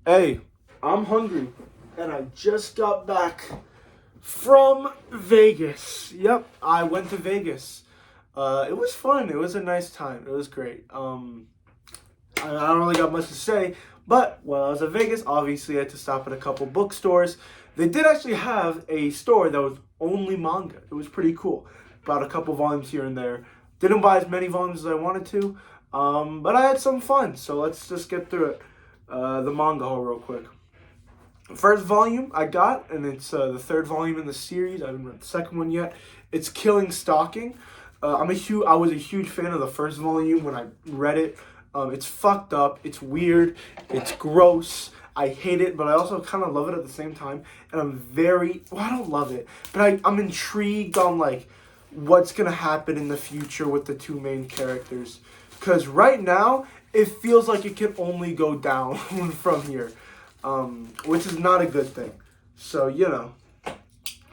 Hey, I'm hungry, and I just got back from Vegas. Yep, I went to Vegas. It was fun. It was a nice time. It was great. I don't really got much to say, but while I was at Vegas, obviously I had to stop at a couple bookstores. They did actually have a store that was only manga. It was pretty cool. Bought a couple volumes here and there. Didn't buy as many volumes as I wanted to, but I had some fun. So let's just get through it. The manga haul real quick. First volume I got, and it's the third volume in the series. I haven't read the second one yet. It's Killing Stalking. I was a huge fan of the first volume when I read it. It's fucked up. It's weird. It's gross. I hate it, but I also kind of love it at the same time. And I don't love it, but I'm intrigued on like what's gonna happen in the future with the two main characters. Because right now it feels like it can only go down from here, which is not a good thing. So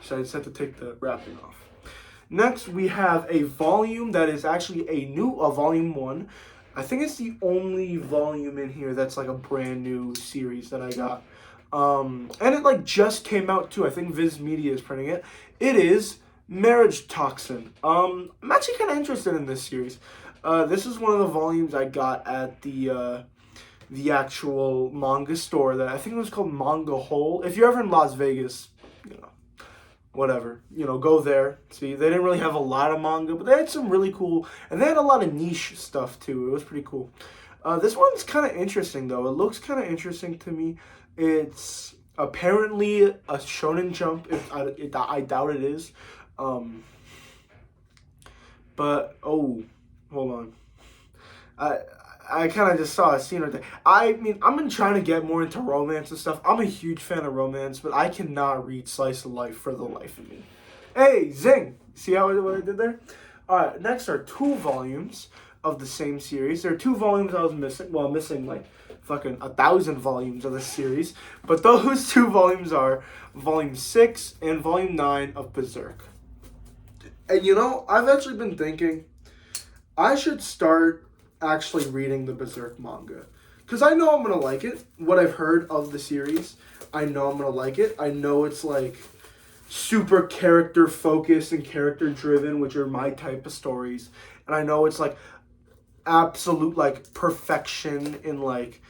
so I just have to take the wrapping off. Next, we have a volume that is actually a volume one. I think it's the only volume in here that's like a brand new series that I got. And it like just came out too. I think Viz Media is printing it. It is Marriage Toxin. I'm actually kind of interested in this series. This is one of the volumes I got at the actual manga store that I think it was called Manga Ghoul. If you're ever in Las Vegas, whatever, go there. See, they didn't really have a lot of manga, but they had some really cool, and they had a lot of niche stuff too. It was pretty cool. This one's kind of interesting though. It looks kind of interesting to me. It's apparently a Shonen Jump. I doubt it is. But hold on. I kind of just saw a scene right there. I mean, I've been trying to get more into romance and stuff. I'm a huge fan of romance, but I cannot read slice of life for the life of me. Hey, zing! See what I did there? All right, next are two volumes of the same series. There are two volumes I was missing. Well, I'm missing like fucking 1,000 volumes of the series. But those two volumes are Volume 6 and Volume 9 of Berserk. And I've actually been thinking I should start actually reading the Berserk manga. Because I know I'm going to like it. What I've heard of the series, I know I'm going to like it. I know it's like super character focused and character driven, which are my type of stories. And I know it's like absolute like perfection in like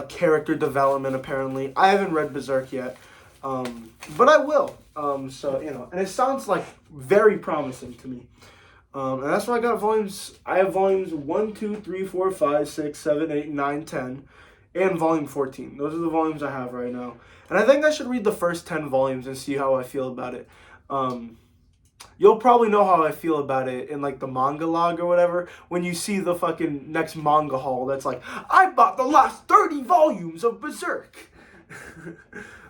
character development apparently. I haven't read Berserk yet. But I will. And it sounds like very promising to me. And that's why I got volumes. I have volumes 1, 2, 3, 4, 5, 6, 7, 8, 9, 10, and volume 14. Those are the volumes I have right now. And I think I should read the first 10 volumes and see how I feel about it. You'll probably know how I feel about it in like the manga log or whatever when you see the fucking next manga haul that's like, I bought the last 30 volumes of Berserk.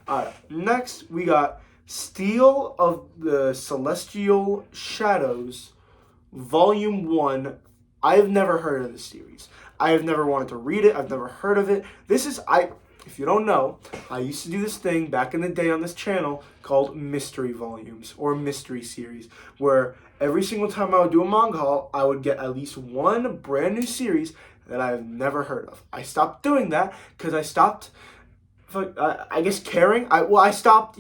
Alright, next we got Steel of the Celestial Shadows, Volume 1. I've never heard of this series. I have never wanted to read it. I've never heard of it. If you don't know, I used to do this thing back in the day on this channel called mystery volumes or mystery series, where every single time I would do a manga haul, I would get at least one brand new series that I've never heard of. I stopped doing that because I stopped, I guess, caring. I stopped,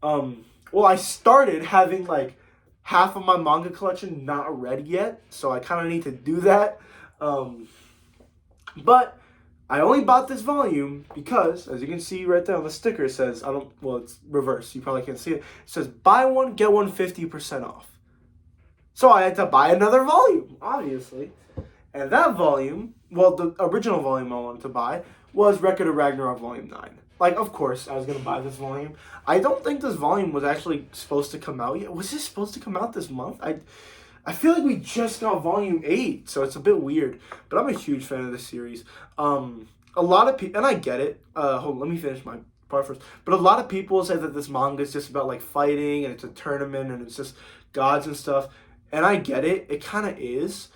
I started having like half of my manga collection not read yet, so I kind of need to do that. But I only bought this volume because, as you can see right there on the sticker, it says, it's reversed. You probably can't see it. It says, buy one, get one 50% off. So I had to buy another volume, obviously. And that volume, the original volume I wanted to buy was Record of Ragnarok Volume 9. Like, of course, I was going to buy this volume. I don't think this volume was actually supposed to come out yet. Was this supposed to come out this month? I feel like we just got Volume 8, so it's a bit weird. But I'm a huge fan of this series. A lot of people, and I get it. Hold on, let me finish my part first. But a lot of people say that this manga is just about, like, fighting, and it's a tournament, and it's just gods and stuff. And I get it. It kind of is.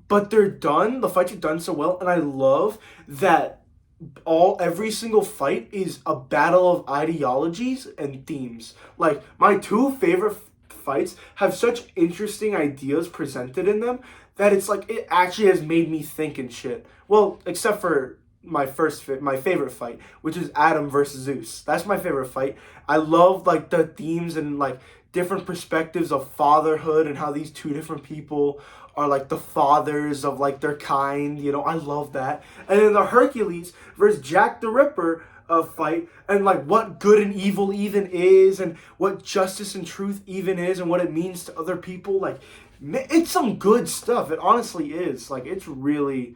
But the fights are done so well, and I love that every single fight is a battle of ideologies and themes. Like, my two favorite fights have such interesting ideas presented in them that it's like, it actually has made me think and shit. Well, except for my favorite fight, which is Adam versus Zeus. That's my favorite fight. I love like the themes and like different perspectives of fatherhood and how these two different people are like the fathers of like their kind. You know, I love that. And then the Hercules versus Jack the Ripper fight, and like what good and evil even is, and what justice and truth even is, and what it means to other people. Like, it's some good stuff. It honestly is. Like, it's really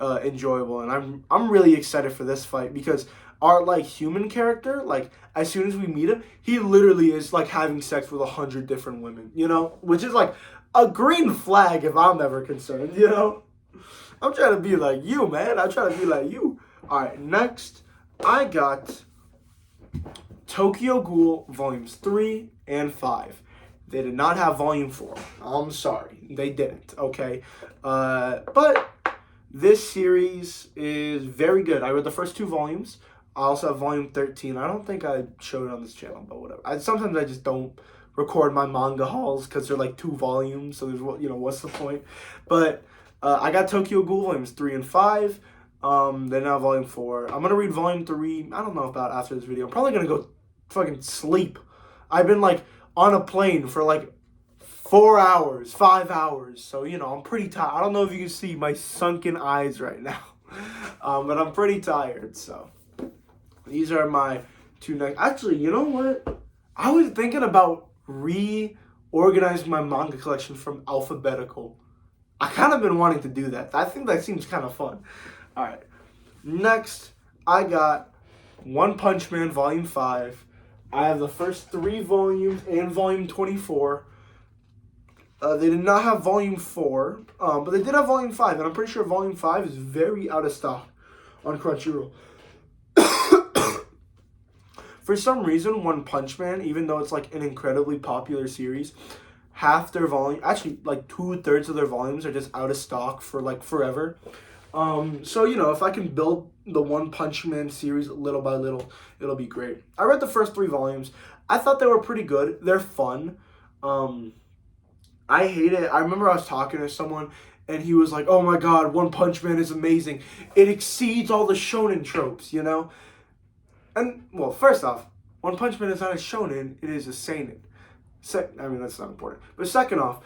enjoyable, and I'm really excited for this fight because our like human character, like as soon as we meet him, he literally is like having sex with 100 different women. You know, which is like a green flag if I'm ever concerned. You know, I'm trying to be like you, man. I'm trying to be like you. All right, next. I got Tokyo Ghoul Volumes 3 and 5. They did not have Volume 4. I'm sorry. They didn't, okay? But this series is very good. I read the first 2 volumes. I also have Volume 13. I don't think I showed it on this channel, but whatever. Sometimes I just don't record my manga hauls because they're like 2 volumes, so there's, what's the point? But I got Tokyo Ghoul Volumes 3 and 5. Then now Volume 4. I'm gonna read Volume 3. I don't know about after this video. I'm probably gonna go fucking sleep. I've been like on a plane for like 4 hours, 5 hours. So, I'm pretty tired. I don't know if you can see my sunken eyes right now. But I'm pretty tired, so. These are my 2 next. Actually, you know what? I was thinking about reorganizing my manga collection from alphabetical. I kind of been wanting to do that. I think that seems kind of fun. All right, next I got One Punch Man Volume 5. I have the first 3 volumes and Volume 24. They did not have Volume 4, but they did have Volume 5, and I'm pretty sure Volume 5 is very out of stock on Crunchyroll. For some reason, One Punch Man, even though it's like an incredibly popular series, half their volume, actually like 2/3 of their volumes are just out of stock for like forever. So, if I can build the One Punch Man series little by little, it'll be great. I read the first 3 volumes. I thought they were pretty good. They're fun. I hate it. I remember I was talking to someone, and he was like, oh my god, One Punch Man is amazing. It exceeds all the shonen tropes, And, well, first off, One Punch Man is not a shonen, it is a seinen. That's not important. But second off,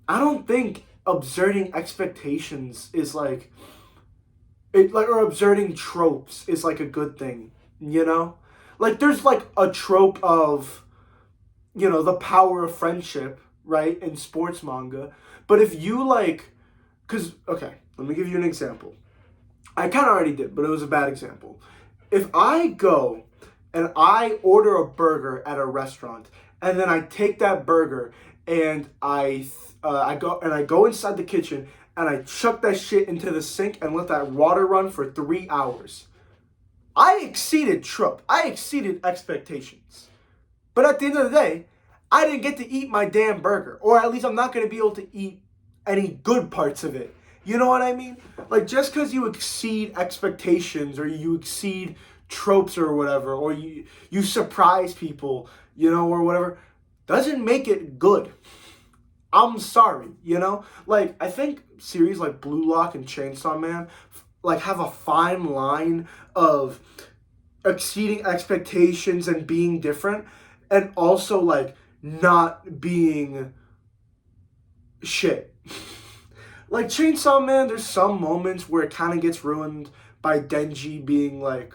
I don't think observing expectations is like... or observing tropes is like a good thing, Like there's like a trope of, the power of friendship, right, in sports manga. But if you okay, let me give you an example. I kind of already did, but it was a bad example. If I go and I order a burger at a restaurant, and then I take that burger and I go inside the kitchen and I chuck that shit into the sink and let that water run for 3 hours. I exceeded trope. I exceeded expectations. But at the end of the day, I didn't get to eat my damn burger. Or at least I'm not going to be able to eat any good parts of it. You know what I mean? Like, just because you exceed expectations or you exceed tropes or whatever, or you surprise people, or whatever, doesn't make it good. I'm sorry, Like, I think series like Blue Lock and Chainsaw Man, like, have a fine line of exceeding expectations and being different, and also, like, not being shit. Like, Chainsaw Man, there's some moments where it kind of gets ruined by Denji being like,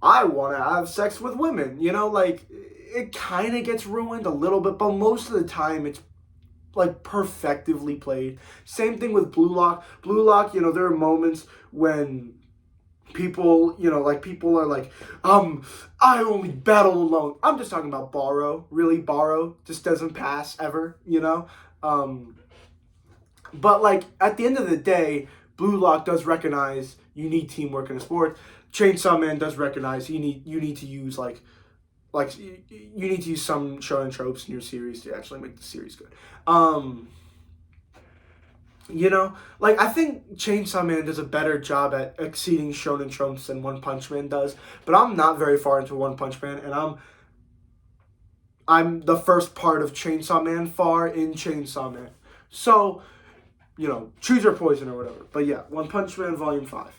I want to have sex with women, Like, it kind of gets ruined a little bit, but most of the time it's like perfectively played. Same thing with Blue Lock. Blue Lock, there are moments when people, people are like, I only battle alone. I'm just talking about Baro. Really, Baro just doesn't pass ever, But, like, at the end of the day, Blue Lock does recognize you need teamwork in a sport. Chainsaw Man does recognize you need to use, you need to use some shonen tropes in your series to actually make the series good. I think Chainsaw Man does a better job at exceeding shonen tropes than One Punch Man does. But I'm not very far into One Punch Man, and I'm the first part of Chainsaw Man far in Chainsaw Man. So, choose your poison or whatever. But yeah, One Punch Man Volume 5.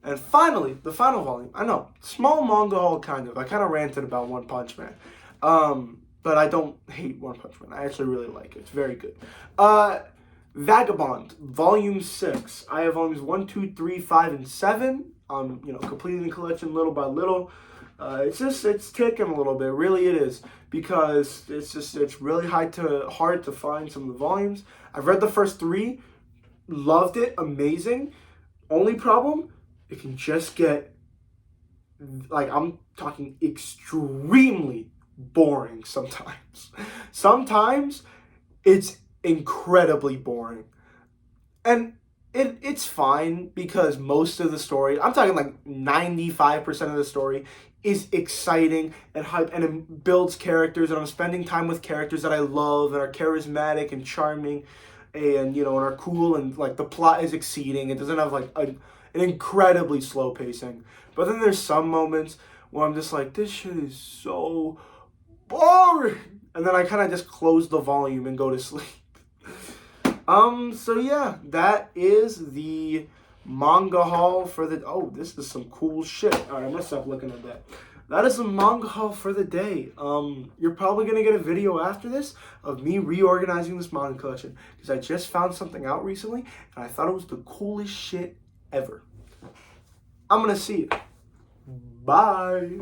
And finally, the final volume. I know, small manga haul, kind of. I kind of ranted about One Punch Man. But I don't hate One Punch Man. I actually really like it. It's very good. Vagabond, Volume 6. I have volumes 1, 2, 3, 5, and 7. Completing the collection little by little. It's ticking a little bit. Really, it is. Because it's really hard to find some of the volumes. I've read the first 3. Loved it. Amazing. Only problem, it can just get, I'm talking extremely boring sometimes. Sometimes it's incredibly boring. And it's fine because most of the story, I'm talking like 95% of the story, is exciting and hype, and it builds characters, and I'm spending time with characters that I love and are charismatic and charming and are cool, and like the plot is exceeding. It doesn't have like an incredibly slow pacing. But then there's some moments where I'm just like, this shit is so boring. And then I kind of just close the volume and go to sleep. So yeah, that is the manga haul for the, oh, this is some cool shit. Alright, I'm gonna stop looking at that. That is the manga haul for the day. You're probably gonna get a video after this of me reorganizing this manga collection because I just found something out recently and I thought it was the coolest shit ever. I'm gonna see you. Bye.